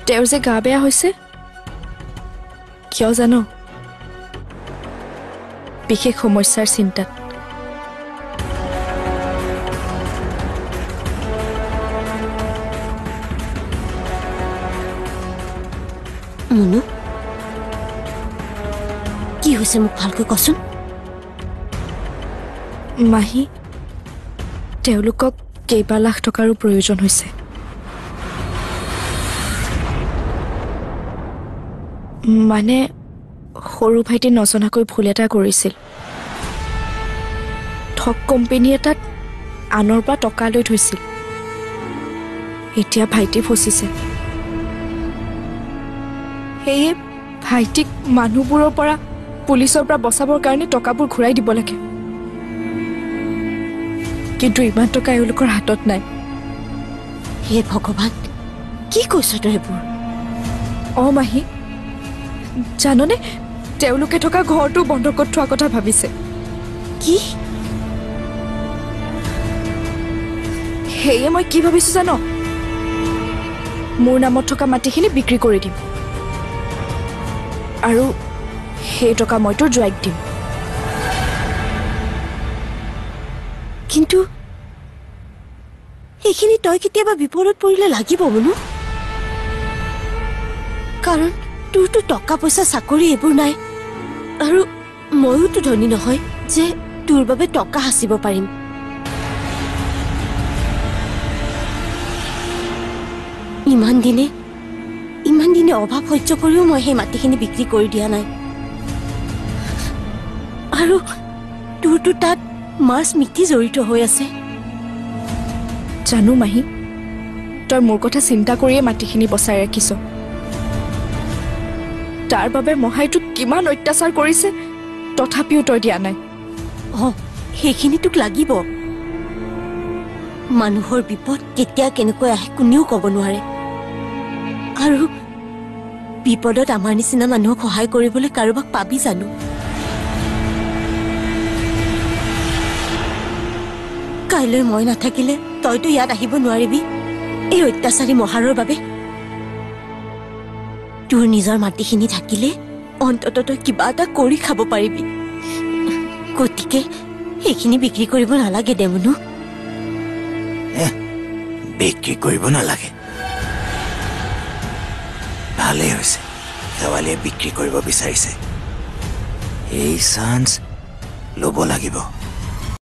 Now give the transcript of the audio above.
তেওঁৰ যে গা বেয়া হৈছে কিয় জানো বিশেষ সমস্যাৰ চিন্তাত মুনু কি হৈছে মোক ভালকৈ কচোন মাহী তেওঁলোকক কেইবা লাখ টকাৰো প্ৰয়োজন হৈছে মানে সৰু ভাইটি নজনাকৈ ভুল এটা কৰিছিল ঠগ কোম্পানী এটাত আনৰ পৰা টকা লৈ থৈছিল এতিয়া ভাইটি ফচিছে সেয়ে ভাইটিক মানুহবোৰৰ পৰা পুলিচৰ পৰা বচাবৰ কাৰণে টকাবোৰ ঘূৰাই দিব লাগে কিন্তু ইমান টকা এওঁলোকৰ হাতত নাই হে ভগৱান কি কৈছ তই এইবোৰ মাহী জাননে তেওঁলোকে থকা ঘৰটো বন্ধকত থোৱা কথা ভাবিছে কি সেয়ে মই কি ভাবিছো জানো মোৰ নামত থকা মাটিখিনি বিক্ৰী কৰি দিম আৰু সেই টকা মই তোৰ জোৱাইক দিম কিন্তু এইখিনি তই কেতিয়াবা বিপদত পৰিলে লাগিব মুনু কাৰণ তোৰতো টকা পইচা চাকৰি এইবোৰ নাই আৰু ময়োতো ধনী নহয় যে তোৰ বাবে টকা সাঁচিব পাৰিম ইমান দিনে অভাৱ সহ্য কৰিও মই সেই মাটিখিনি বিক্ৰী কৰি দিয়া নাই আৰু তোৰতো তাত মাৰ স্মৃতি জড়িত হৈ আছে জানো মাহী তই মোৰ কথা চিন্তা কৰিয়ে মাটিখিনি বচাই ৰাখিছ তাৰ বাবে মহাইটোক কিমান অত্যাচাৰ কৰিছে তথাপিও তই দিয়া নাই সেইখিনি তোক লাগিব মানুহৰ বিপদ কেতিয়া কেনেকৈ আহে কোনেও ক'ব নোৱাৰে আৰু বিপদত আমাৰ নিচিনা মানুহক সহায় কৰিবলৈ কাৰোবাক পাবি জানো কাইলৈ মই নাথাকিলে তইতো ইয়াত আহিব নোৱাৰিবি এই অত্যাচাৰী মহাৰৰ বাবে তোৰ নিজৰ মাটিখিনি থাকিলে অন্তত তই কিবা এটা কৰি খাব পাৰিবি গতিকে সেইখিনি বিক্ৰী কৰিব নালাগে দে মুনু বিক্ৰী কৰিব নালাগে ভালেই হৈছে শেৱালীয়ে বিক্ৰী কৰিব বিচাৰিছে এই চান্স ল'ব লাগিব